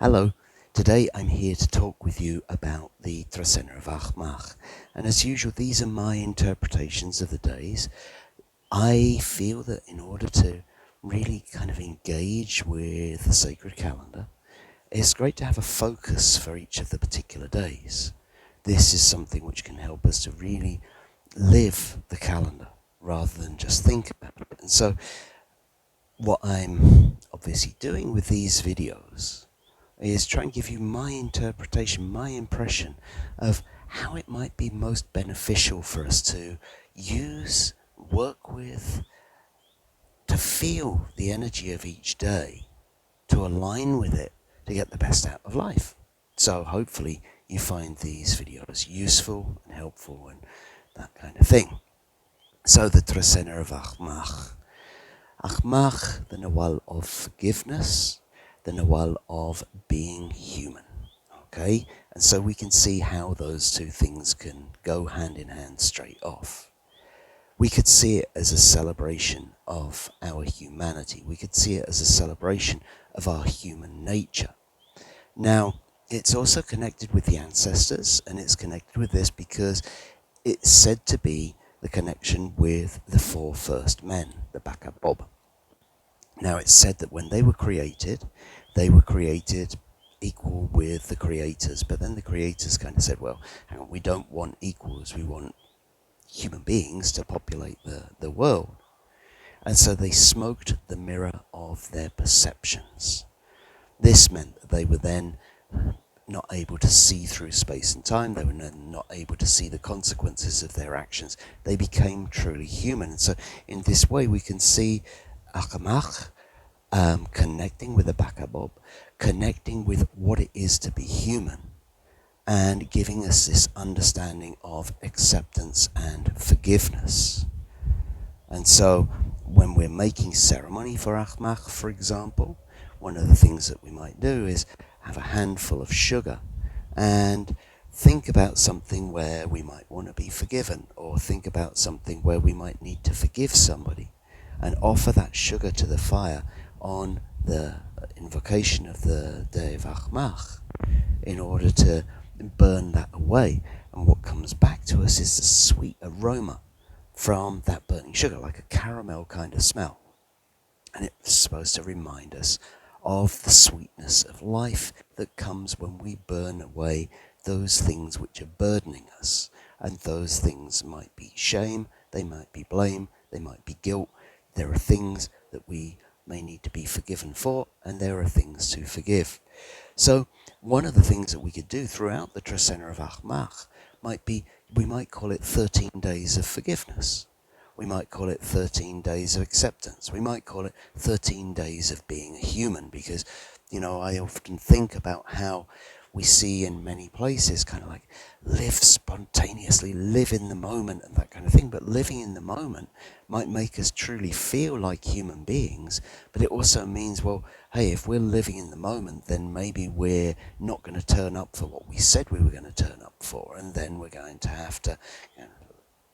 Hello, today I'm here to talk with you about the Trecena of Ajmak. And as usual, these are my interpretations of the days. I feel that in order to really kind of engage with the sacred calendar, it's great to have a focus for each of the particular days. This is something which can help us to really live the calendar rather than just think about it. And so what I'm obviously doing with these videos is try and give you my interpretation, my impression of how it might be most beneficial for us to use, work with, to feel the energy of each day, to align with it, to get the best out of life. So hopefully you find these videos useful and helpful and that kind of thing. So the Trecena of Ajmak. Ajmak, the Nawal of forgiveness, the Nawal of being human. Okay? And so we can see how those two things can go hand in hand straight off. We could see it as a celebration of our humanity. We could see it as a celebration of our human nature. Now, it's also connected with the ancestors, and it's connected with this because it's said to be the connection with the four first men, the Akbal. Now, it's said that when they were created equal with the creators, but then the creators kind of said, well, hang on, we don't want equals, we want human beings to populate the world. And so they smoked the mirror of their perceptions. This meant that they were then not able to see through space and time. They were not able to see the consequences of their actions. They became truly human. And so in this way we can see Ajmak connecting with the Bakabob, connecting with what it is to be human, and giving us this understanding of acceptance and forgiveness. And so when we're making ceremony for Ajmak, for example, one of the things that we might do is have a handful of sugar and think about something where we might want to be forgiven, or think about something where we might need to forgive somebody, and offer that sugar to the fire on the invocation of the day of Ajmak in order to burn that away. And what comes back to us is the sweet aroma from that burning sugar, like a caramel kind of smell. And it's supposed to remind us of the sweetness of life that comes when we burn away those things which are burdening us. And those things might be shame, they might be blame, they might be guilt. There are things that we may need to be forgiven for, and there are things to forgive. So one of the things that we could do throughout the Trecena of Ajmak might be, we might call it 13 days of forgiveness. We might call it 13 days of acceptance. We might call it 13 days of being a human, because, I often think about how we see in many places kind of like live spontaneously, live in the moment and that kind of thing. But living in the moment might make us truly feel like human beings. But it also means, well, hey, if we're living in the moment, then maybe we're not going to turn up for what we said we were going to turn up for. And then we're going to have to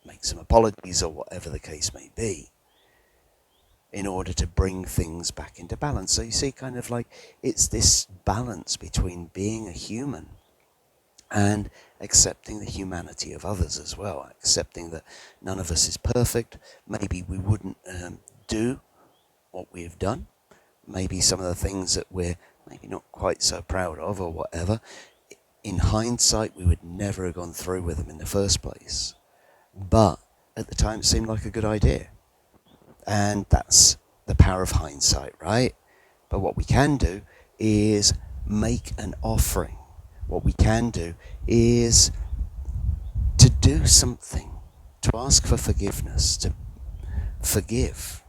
make some apologies or whatever the case may be, in order to bring things back into balance. So you see, kind of like, it's this balance between being a human and accepting the humanity of others as well, accepting that none of us is perfect. Maybe we wouldn't do what we've done. Maybe some of the things that we're maybe not quite so proud of or whatever, in hindsight, we would never have gone through with them in the first place. But at the time, it seemed like a good idea. And that's the power of hindsight, right? But what we can do is make an offering. What we can do is to do something, to ask for forgiveness, to forgive,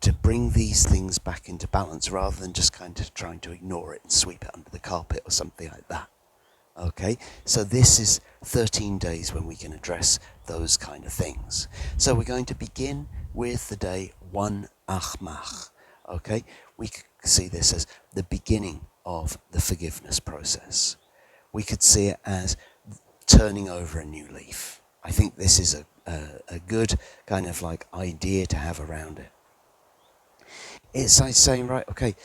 to bring these things back into balance, rather than just kind of trying to ignore it and sweep it under the carpet or something like that. Okay, so this is 13 days when we can address those kind of things. So we're going to begin with the day 1 Ajmak. Okay, we could see this as the beginning of the forgiveness process. We could see it as turning over a new leaf. I think this is a good kind of like idea to have around it. It's like saying, right, okay,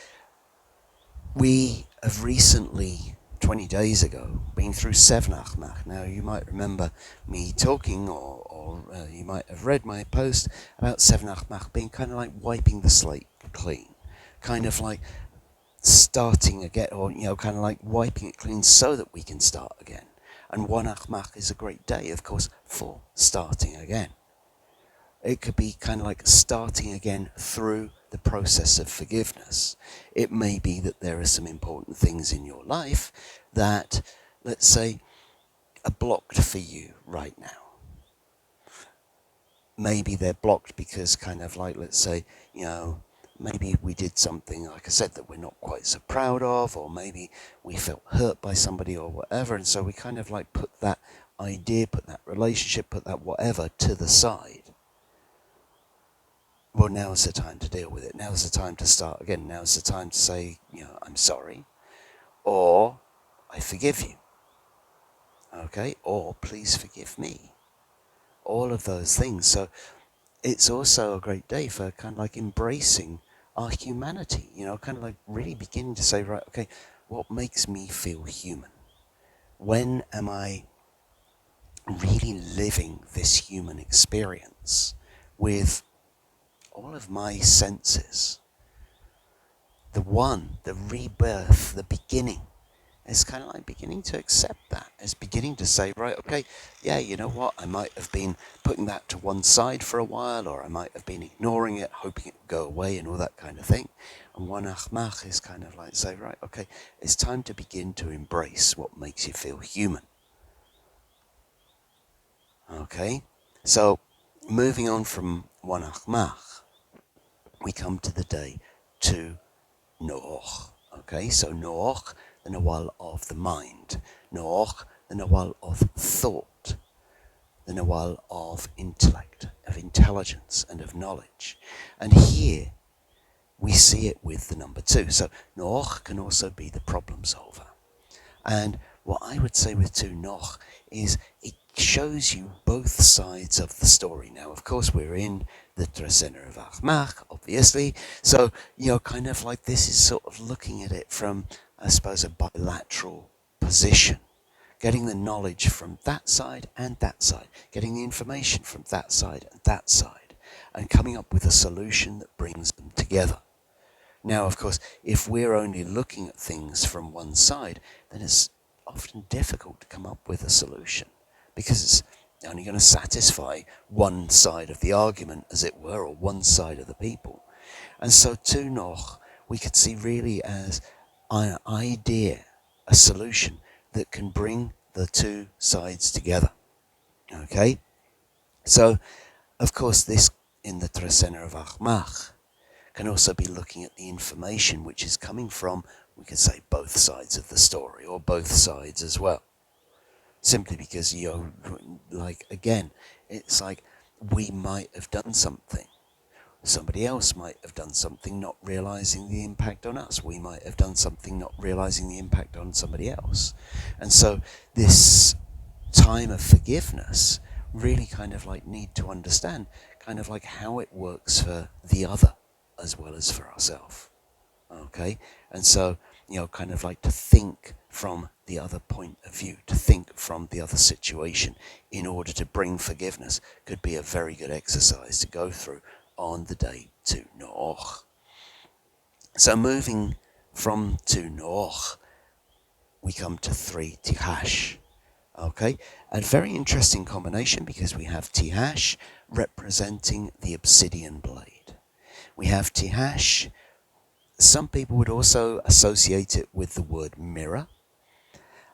We have recently, 20 days ago, been through 7 Ajmak. Now, you might remember me talking, or you might have read my post about 7 Ajmak being kind of like wiping the slate clean. Kind of like starting again, or, kind of like wiping it clean so that we can start again. And 1 Ajmak is a great day, of course, for starting again. It could be kind of like starting again through the process of forgiveness. It may be that there are some important things in your life that, let's say, are blocked for you right now. Maybe they're blocked because kind of like, let's say, maybe we did something, like I said, that we're not quite so proud of, or maybe we felt hurt by somebody or whatever, and so we kind of like put that idea, put that relationship, put that whatever to the side. Well, now's the time to deal with it. Now's the time to start again. Now's the time to say, I'm sorry, or I forgive you. Okay, or please forgive me. All of those things. So it's also a great day for kind of like embracing our humanity, kind of like really beginning to say, right, okay, what makes me feel human? When am I really living this human experience with all of my senses? The rebirth, the beginning. It's kind of like beginning to accept that. It's beginning to say, right, okay, yeah, you know what? I might have been putting that to one side for a while, or I might have been ignoring it, hoping it would go away and all that kind of thing. And 1 Ajmak is kind of like say, right, okay, it's time to begin to embrace what makes you feel human. Okay? So, moving on from 1 Ajmak, we come to the day 2 Noach. Okay, so Noach, the Nawal of the mind. Noach, the Nawal of thought. The Nawal of intellect, of intelligence, and of knowledge. And here we see it with the number 2. So Noach can also be the problem solver. And what I would say with 2 Noach is it shows you both sides of the story. Now, of course, we're in the Trecena of Ajmak, obviously. So, kind of like this is sort of looking at it from, I suppose, a bilateral position. Getting the knowledge from that side and that side. Getting the information from that side and that side. And coming up with a solution that brings them together. Now, of course, if we're only looking at things from one side, then it's often difficult to come up with a solution, because it's only going to satisfy one side of the argument, as it were, or one side of the people. And so 2 Noach, we could see really as an idea, a solution that can bring the two sides together. Okay? So, of course, this in the Trecena of Ajmak can also be looking at the information which is coming from, we could say, both sides of the story, or both sides as well. Simply because, like, again, it's like we might have done something. Somebody else might have done something, not realizing the impact on us. We might have done something, not realizing the impact on somebody else. And so this time of forgiveness really kind of like need to understand kind of like how it works for the other as well as for ourselves. Okay? And so, kind of like to think from the other point of view, to think from the other situation in order to bring forgiveness could be a very good exercise to go through on the day 2 Noach. So moving from 2 Noach, we come to 3 Tihash. Okay, a very interesting combination, because we have Tihash representing the obsidian blade. We have Tihash, some people would also associate it with the word mirror.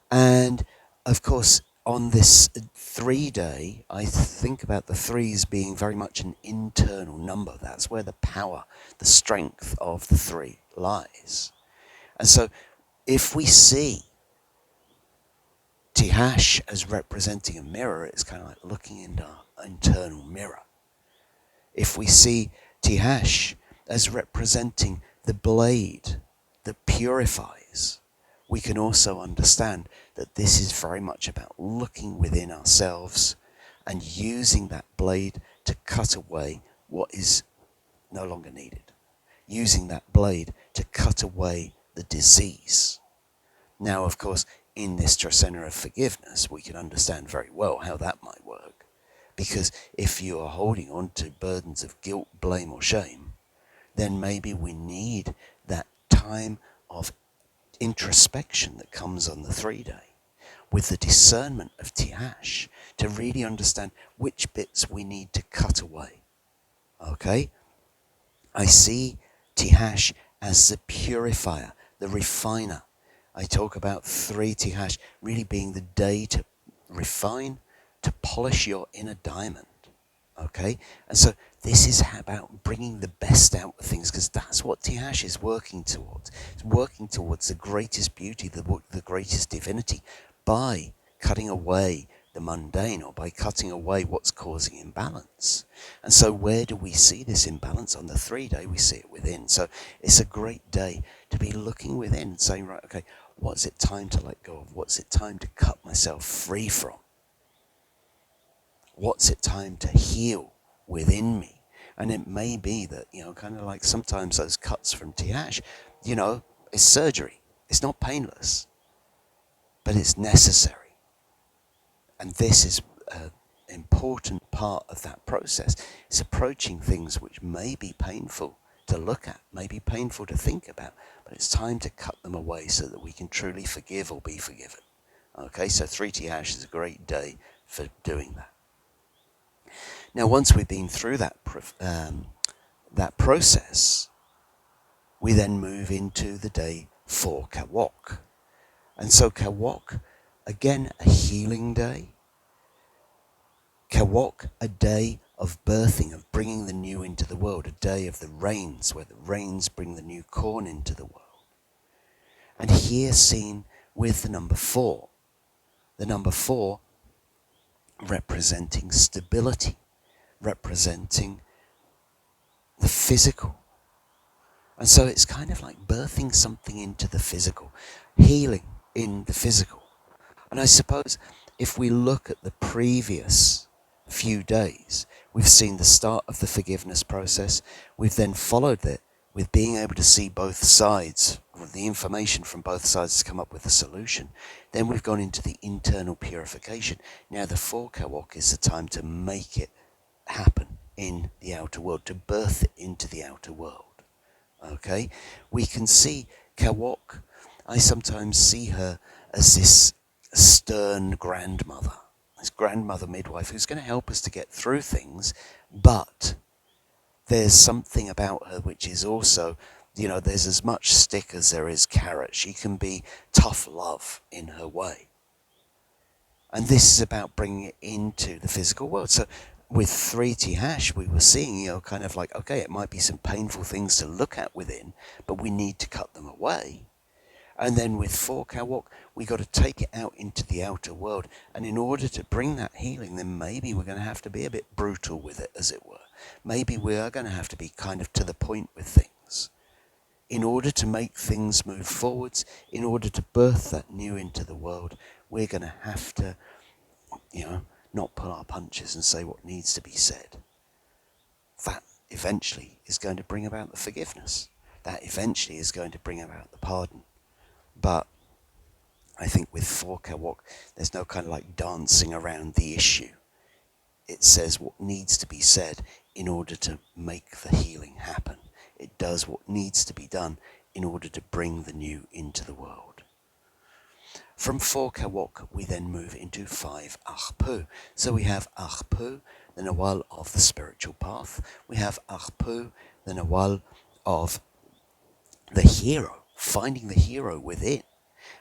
And of course, on this 3-day, I think about the 3s being very much an internal number. That's where the power, the strength of the 3 lies. And so if we see Tihash as representing a mirror, it's kind of like looking into our internal mirror. If we see Tihash as representing the blade that purifies, we can also understand that this is very much about looking within ourselves and using that blade to cut away what is no longer needed. Using that blade to cut away the the disease. Now, of course, in this Trecena of forgiveness, we can understand very well how that might work. Because if you are holding on to burdens of guilt, blame, or shame, then maybe we need that time of introspection that comes on the 3-day, with the discernment of Tihash, to really understand which bits we need to cut away. Okay? I see Tihash as the purifier, the refiner. I talk about 3 Tihash really being the day to refine, to polish your inner diamond. Okay? And so this is about bringing the best out of things, because that's what Tihash is working towards. It's working towards the greatest beauty, the greatest divinity, by cutting away the mundane, or by cutting away what's causing imbalance. And so where do we see this imbalance? On the 3-day, we see it within. So it's a great day to be looking within and saying, right, okay, what's it time to let go of? What's it time to cut myself free from? What's it time to heal within me? And it may be that, kind of like sometimes those cuts from Tihash, it's surgery. It's not painless, but it's necessary. And this is an important part of that process. It's approaching things which may be painful to look at, may be painful to think about, but it's time to cut them away so that we can truly forgive or be forgiven. Okay, so 3 Tihash is a great day for doing that. Now, once we've been through that process, we then move into the day 4 Kawok. And so Kawok, again, a healing day. Kawok, a day of birthing, of bringing the new into the world, a day of the rains, where the rains bring the new corn into the world. And here seen with the number 4. The number 4 representing stability, representing the physical. And so it's kind of like birthing something into the physical, healing in the physical. And I suppose if we look at the previous few days, we've seen the start of the forgiveness process. We've then followed it with being able to see both sides, the information from both sides to come up with a solution. Then we've gone into the internal purification. Now the 4 Kawok is the time to make it happen in the outer world, to birth it into the outer world. Okay, we can see Kawok. I sometimes see her as this stern grandmother, this grandmother midwife who's going to help us to get through things, but there's something about her which is also, there's as much stick as there is carrot. She can be tough love in her way. And this is about bringing it into the physical world. So with 3 Tihash, we were seeing, kind of like, okay, it might be some painful things to look at within, but we need to cut them away. And then with 4 Kawok, we got to take it out into the outer world. And in order to bring that healing, then maybe we're going to have to be a bit brutal with it, as it were. Maybe we are going to have to be kind of to the point with things. In order to make things move forwards, in order to birth that new into the world, we're going to have to, not pull our punches and say what needs to be said. That eventually is going to bring about the forgiveness. That eventually is going to bring about the pardon. But I think with 4 Kawok, there's no kind of like dancing around the issue. It says what needs to be said in order to make the healing happen. It does what needs to be done in order to bring the new into the world. From 4 Kawok, we then move into 5 Akbal. So we have Akbal, the Nawal of the spiritual path. We have Akbal, the Nawal of the hero, finding the hero within.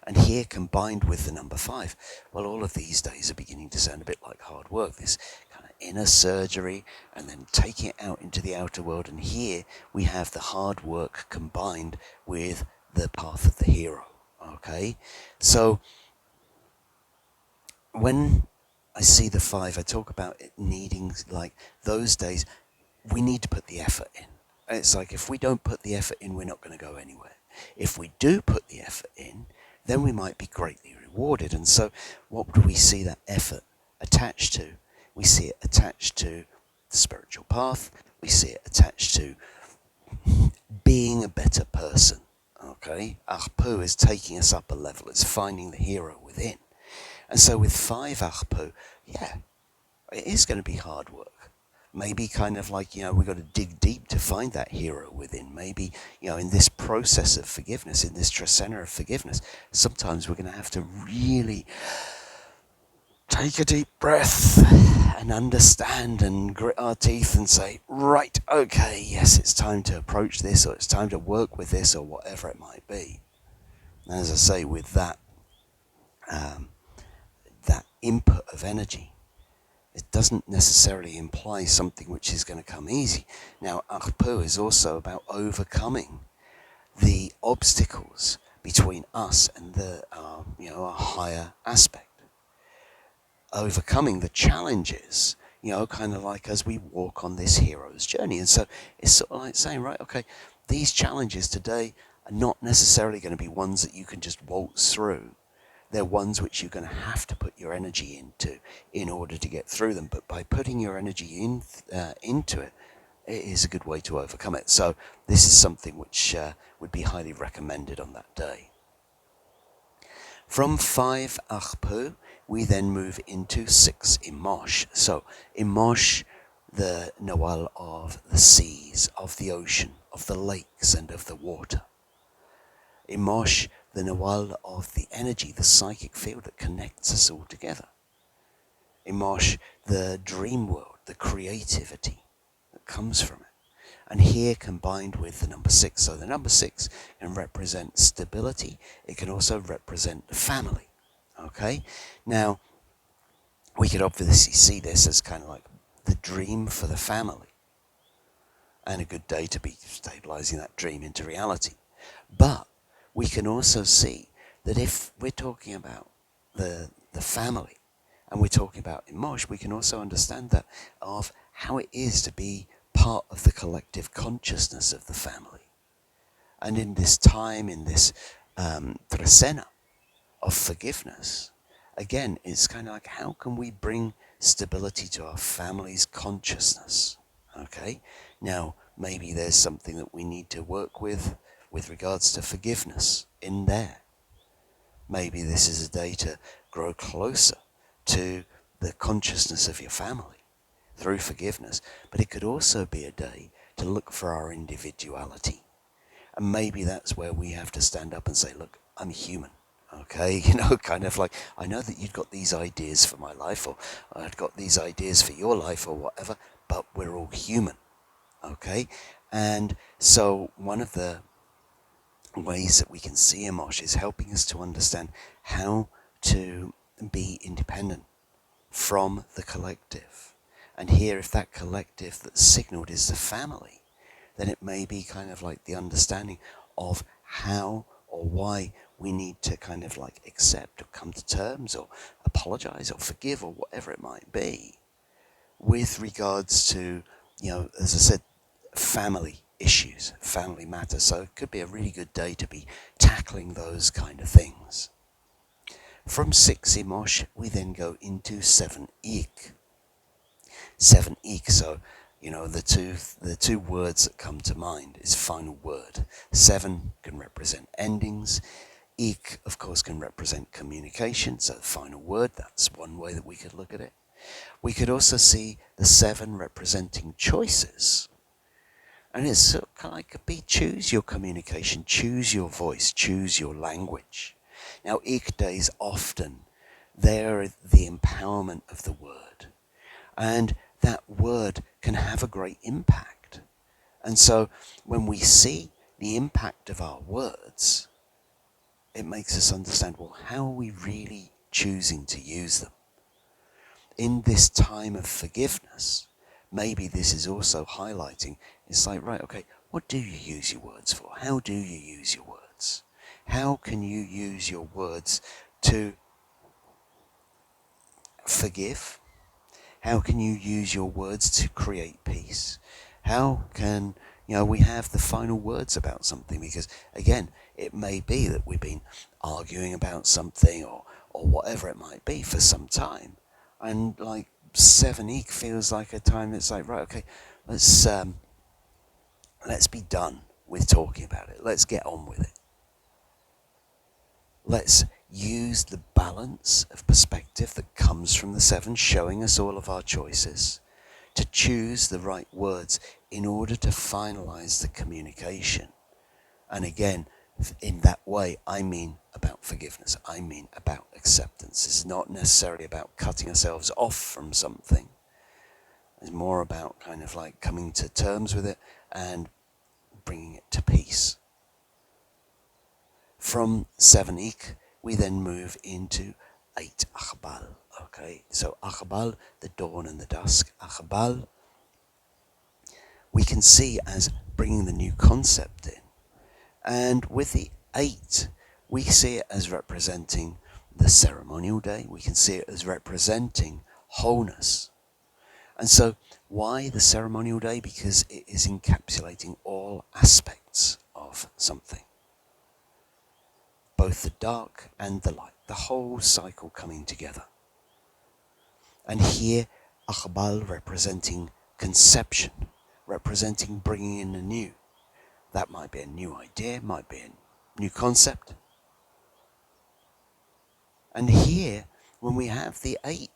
And here combined with the number 5, well, all of these days are beginning to sound a bit like hard work, this kind of inner surgery and then taking it out into the outer world. And here we have the hard work combined with the path of the hero. Okay, so when I see the 5, I talk about it needing, like, those days, we need to put the effort in. And it's like, if we don't put the effort in, we're not going to go anywhere. If we do put the effort in, then we might be greatly rewarded. And so what do we see that effort attached to? We see it attached to the spiritual path. We see it attached to being a better person. Okay, Akpu is taking us up a level. It's finding the hero within. And so with 5 Akpu, yeah, it is going to be hard work. Maybe kind of like, we've got to dig deep to find that hero within. Maybe, in this process of forgiveness, in this Trecena of forgiveness, sometimes we're going to have to really take a deep breath and understand and grit our teeth and say, right, okay, yes, it's time to approach this, or it's time to work with this, or whatever it might be. And as I say, with that input of energy, it doesn't necessarily imply something which is going to come easy. Now, Akpu is also about overcoming the obstacles between us and our higher aspect. Overcoming the challenges, kind of like as we walk on this hero's journey. And so it's sort of like saying, right, okay, these challenges today are not necessarily going to be ones that you can just waltz through. They're ones which you're going to have to put your energy into in order to get through them. But by putting your energy into it, it is a good way to overcome it. So this is something which would be highly recommended on that day. From 5 Akpu, we then move into 6 Imosh. So Imosh, the Nawal of the seas, of the ocean, of the lakes and of the water. Imosh, the Nawal of the energy, the psychic field that connects us all together. Imosh, the dream world, the creativity that comes from it. And here combined with the number 6. So the number 6 can represent stability. It can also represent the family. Okay? Now, we could obviously see this as kind of like the dream for the family. And a good day to be stabilizing that dream into reality. But we can also see that if we're talking about the family and we're talking about Imosh, we can also understand that of how it is to be part of the collective consciousness of the family. And in this time, in this Trecena of forgiveness, again, it's kind of like, how can we bring stability to our family's consciousness? Okay, now maybe there's something that we need to work with regards to forgiveness in there. Maybe this is a day to grow closer to the consciousness of your family through forgiveness, but it could also be a day to look for our individuality. And maybe that's where we have to stand up and say, look, I'm human. Okay, kind of like, I know that you've got these ideas for my life, or I've got these ideas for your life, or whatever, but we're all human. Okay, and so one of the ways that we can see Imosh is helping us to understand how to be independent from the collective. And here, if that collective that's signaled is the family, then it may be kind of like the understanding of how or why we need to kind of like accept or come to terms or apologize or forgive or whatever it might be with regards to, as I said, family issues, family matters. So it could be a really good day to be tackling those kind of things. From 6 Imosh, we then go into 7 Ik. 7 Ik, so, the two words that come to mind is final word. 7 can represent endings. Ik, of course, can represent communication, so the final word, that's one way that we could look at it. We could also see the 7 representing choices. And it's sort of kind of like, be choose your communication, choose your voice, choose your language. Now, Ik days often, they're the empowerment of the word. And that word can have a great impact. And so when we see the impact of our words, it makes us understand, well, how are we really choosing to use them? In this time of forgiveness, maybe this is also highlighting, it's like, right, okay, what do you use your words for? How do you use your words? How can you use your words to forgive? How can you use your words to create peace? How can, we have the final words about something? Because, again, it may be that we've been arguing about something or whatever it might be for some time. And, like, 7 Ik feels like a time that's like, right, okay, let's be done with talking about it. Let's get on with it. Let's use the balance of perspective that comes from the seven, showing us all of our choices, to choose the right words in order to finalize the communication. And again, in that way, I mean about forgiveness. I mean about acceptance. It's not necessarily about cutting ourselves off from something. It's more about kind of like coming to terms with it and bringing it to peace. From 7 Ik, we then move into 8 Akbal. Okay, so Akbal, the dawn and the dusk. Akbal, we can see as bringing the new concept in. And with the 8, we see it as representing the ceremonial day. We can see it as representing wholeness. And so, why the ceremonial day? Because it is encapsulating all aspects of something. Both the dark and the light, the whole cycle coming together. And here, Akbal representing conception, representing bringing in the new. That might be a new idea, might be a new concept. And here, when we have the 8,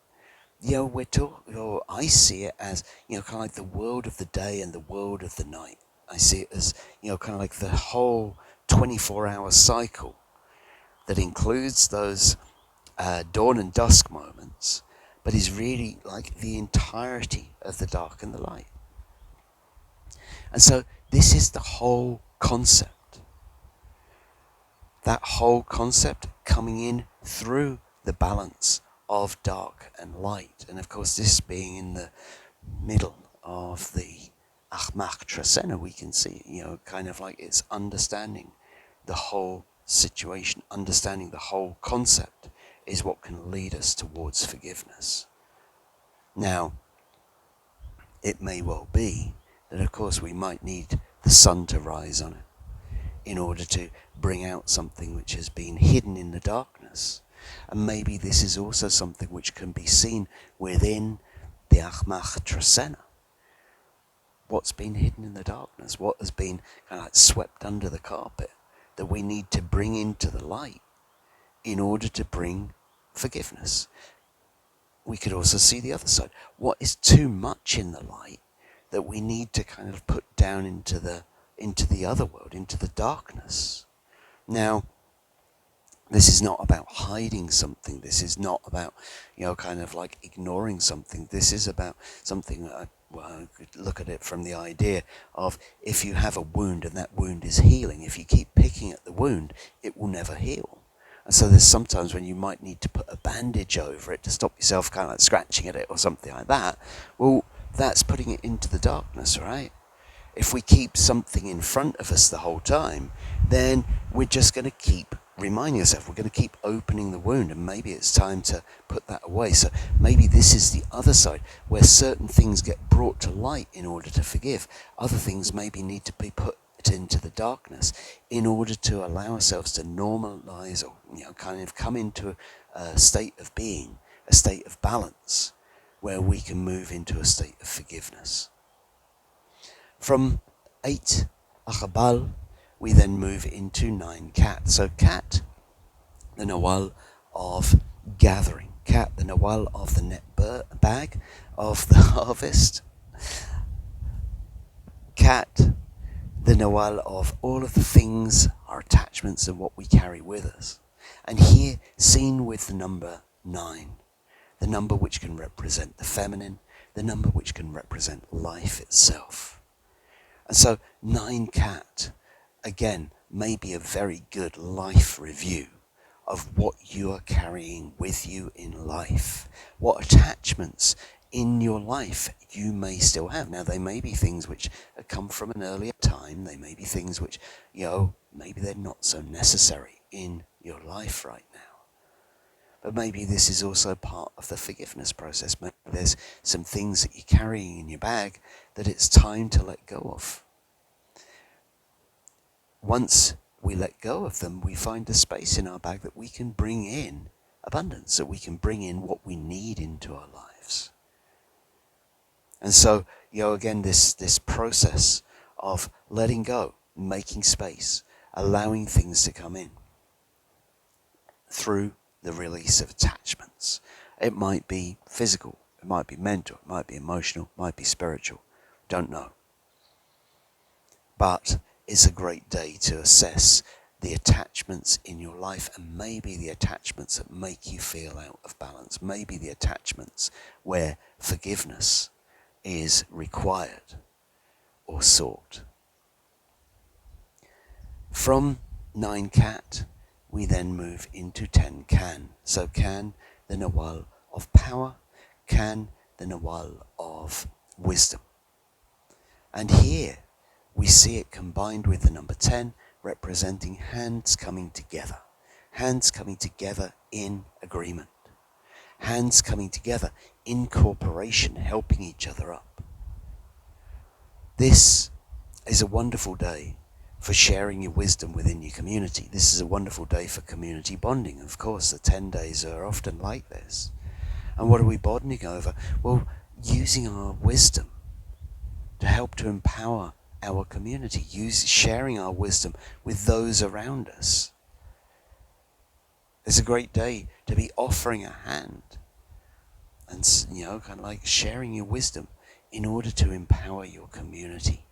we're talking, or I see it as, kind of like the world of the day and the world of the night. I see it as, kind of like the whole 24-hour cycle that includes those dawn and dusk moments, but is really like the entirety of the dark and the light. And so this is the whole concept. That whole concept coming in through the balance of dark and light. And of course, this being in the middle of the Ajmak Trecena, we can see, kind of like it's understanding the whole situation, understanding the whole concept is what can lead us towards forgiveness. Now, it may well be that, of course, we might need the sun to rise on it in order to bring out something which has been hidden in the darkness. And maybe this is also something which can be seen within the Ajmak Trecena. What's been hidden in the darkness? What has been kind of like swept under the carpet that we need to bring into the light in order to bring forgiveness? We could also see the other side. What is too much in the light that we need to kind of put down into the other world, into the darkness? Now, this is not about hiding something. This is not about, kind of like ignoring something. This is about something, I could look at it from the idea of, if you have a wound and that wound is healing, if you keep picking at the wound, it will never heal. And so there's sometimes when you might need to put a bandage over it to stop yourself kind of like scratching at it or something like that. Well, that's putting it into the darkness, right? If we keep something in front of us the whole time, then we're just going to keep reminding yourself, we're going to keep opening the wound, and maybe it's time to put that away. So maybe this is the other side, where certain things get brought to light in order to forgive. Other things maybe need to be put into the darkness in order to allow ourselves to normalize, or kind of come into a state of being, a state of balance, where we can move into a state of forgiveness. From 8 Akbal, we then move into 9 Cat. So Cat, the Nawal of gathering. Cat, the Nawal of the net bag of the harvest. Cat, the Nawal of all of the things, our attachments and what we carry with us. And here, seen with the number 9, the number which can represent the feminine, the number which can represent life itself. And so 9 Cat, again, may be a very good life review of what you are carrying with you in life, what attachments in your life you may still have. Now, they may be things which come from an earlier time. They may be things which, maybe they're not so necessary in your life right now. But maybe this is also part of the forgiveness process. Maybe there's some things that you're carrying in your bag that it's time to let go of. Once we let go of them, we find a space in our bag that we can bring in abundance, that we can bring in what we need into our lives. And so, again, this process of letting go, making space, allowing things to come in. through the release of attachments. It might be physical, it might be mental, it might be emotional, it might be spiritual. Don't know. But it's a great day to assess the attachments in your life, and maybe the attachments that make you feel out of balance, maybe the attachments where forgiveness is required or sought. From 9 Cat, we then move into 10 Can. So Can, the Nawal of power, Can, the Nawal of wisdom. And here we see it combined with the number 10, representing hands coming together. Hands coming together in agreement. Hands coming together in cooperation, helping each other up. This is a wonderful day for sharing your wisdom within your community. This is a wonderful day for community bonding. Of course, the 10 days are often like this. And what are we bonding over? Well, using our wisdom to help to empower our community, sharing our wisdom with those around us. It's a great day to be offering a hand and, kind of like sharing your wisdom in order to empower your community.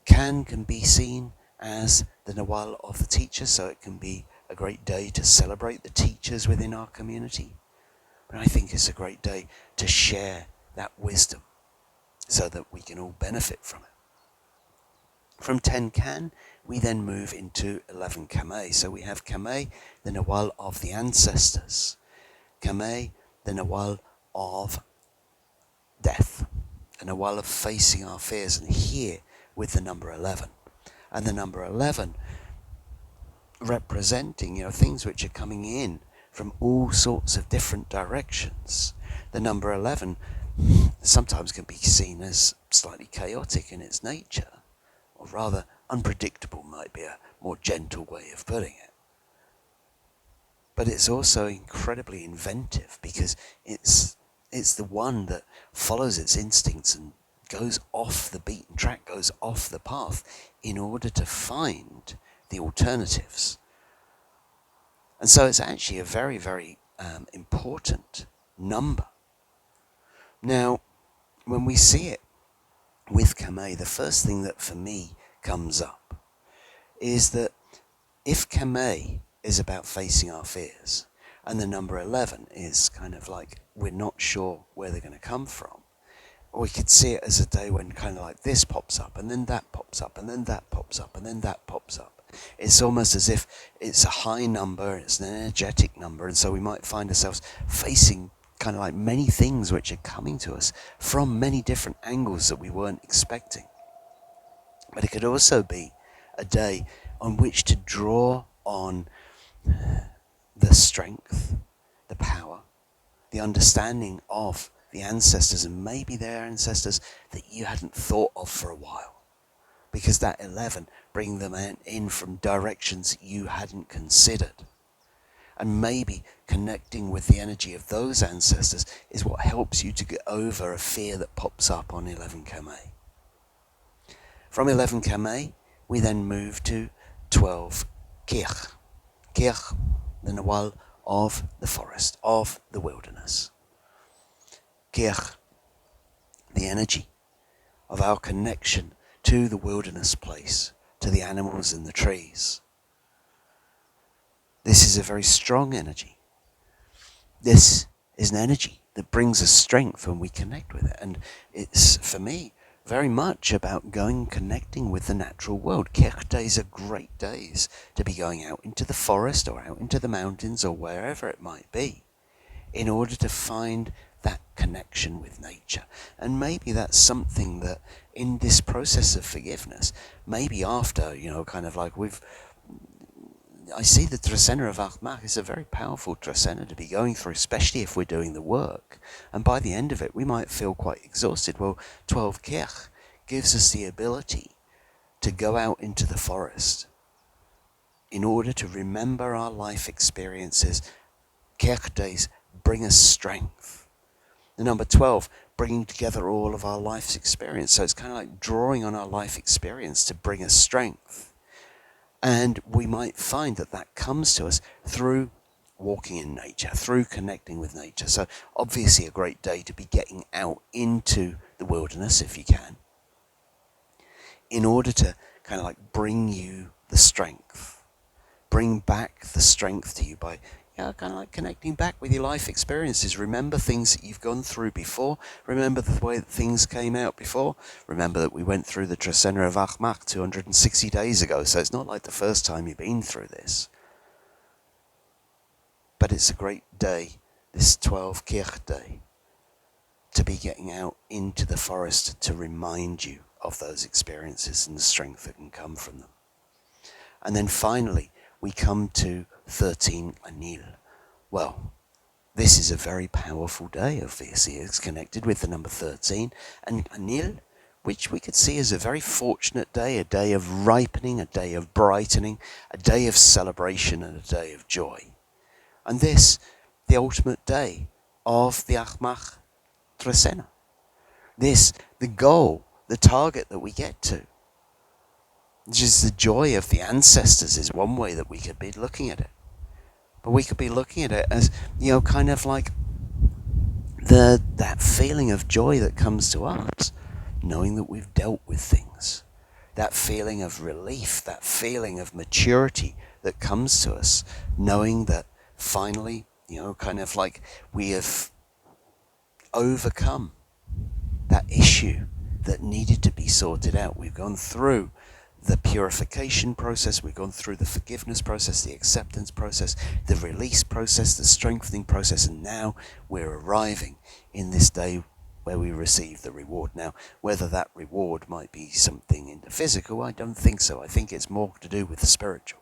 Can be seen as the Nawal of the teacher, so it can be a great day to celebrate the teachers within our community. But I think it's a great day to share that wisdom so that we can all benefit from it. From 10 Can, we then move into 11 Kame. So we have Kame, the Nawal of the ancestors. Kame, the Nawal of death. A Nawal of facing our fears. And here with the number 11. And the number 11 representing, things which are coming in from all sorts of different directions. The number 11 sometimes can be seen as slightly chaotic in its nature. Or rather, unpredictable might be a more gentle way of putting it. But it's also incredibly inventive because it's the one that follows its instincts and goes off the beaten track, goes off the path in order to find the alternatives. And so it's actually a very, very important number. Now, when we see it with Kame, the first thing that for me comes up is that if Kame is about facing our fears and the number 11 is kind of like we're not sure where they're going to come from, we could see it as a day when kind of like this pops up and then that pops up and then that pops up and then that pops up. It's almost as if it's a high number, it's an energetic number, and so we might find ourselves facing kind of like many things which are coming to us from many different angles that we weren't expecting. But it could also be a day on which to draw on the strength, the power, the understanding of the ancestors, and maybe their ancestors that you hadn't thought of for a while. Because that 11 bring them in from directions you hadn't considered. And maybe connecting with the energy of those ancestors is what helps you to get over a fear that pops up on 11 Kame. From 11 Kame, we then move to 12 Kirch. Kirch, the Nawal of the forest, of the wilderness. Kirch, the energy of our connection to the wilderness place, to the animals and the trees. This is a very strong energy. This is an energy that brings us strength when we connect with it. And it's, for me, very much about connecting with the natural world. Kirch days are great days to be going out into the forest or out into the mountains or wherever it might be in order to find that connection with nature. And maybe that's something that in this process of forgiveness, maybe after, kind of like I see the Trecena of Ajmak is a very powerful Trecena to be going through, especially if we're doing the work. And by the end of it, we might feel quite exhausted. Well, 12 Kirch gives us the ability to go out into the forest in order to remember our life experiences. Kirch days bring us strength. The number 12, bringing together all of our life's experience. So it's kind of like drawing on our life experience to bring us strength. And we might find that that comes to us through walking in nature, through connecting with nature. So obviously a great day to be getting out into the wilderness if you can, in order to kind of like bring you the strength, bring back the strength to you by kind of like connecting back with your life experiences. Remember things that you've gone through before. Remember the way that things came out before. Remember that we went through the Trecena of Ajmak 260 days ago, so it's not like the first time you've been through this. But it's a great day, this 12 Kirch day, to be getting out into the forest to remind you of those experiences and the strength that can come from them. And then finally, we come to 13 Anil. Well, this is a very powerful day, obviously. It's connected with the number 13. And Anil, which we could see as a very fortunate day, a day of ripening, a day of brightening, a day of celebration, and a day of joy. And this, the ultimate day of the Ajmak Trecena. This, the goal, the target that we get to. Just the joy of the ancestors is one way that we could be looking at it. But we could be looking at it as, kind of like that feeling of joy that comes to us, knowing that we've dealt with things. That feeling of relief, that feeling of maturity that comes to us, knowing that finally, kind of like we have overcome that issue that needed to be sorted out. We've gone through the purification process, we've gone through the forgiveness process, the acceptance process, the release process, the strengthening process, and now we're arriving in this day where we receive the reward. Now, whether that reward might be something in the physical, I don't think so. I think it's more to do with the spiritual.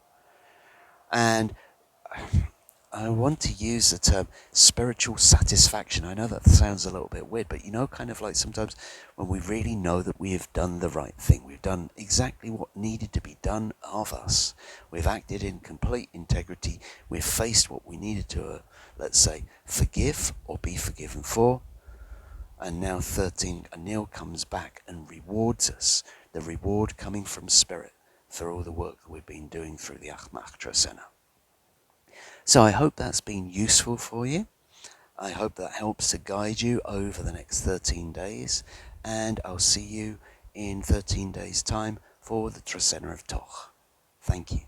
And I want to use the term spiritual satisfaction. I know that sounds a little bit weird, but kind of like sometimes when we really know that we have done the right thing, we've done exactly what needed to be done of us, we've acted in complete integrity, we've faced what we needed to, let's say, forgive or be forgiven for, and now 13 Anil comes back and rewards us, the reward coming from spirit for all the work that we've been doing through the Ajmak Trecena. So I hope that's been useful for you. I hope that helps to guide you over the next 13 days. And I'll see you in 13 days' time for the Trecena of Toch. Thank you.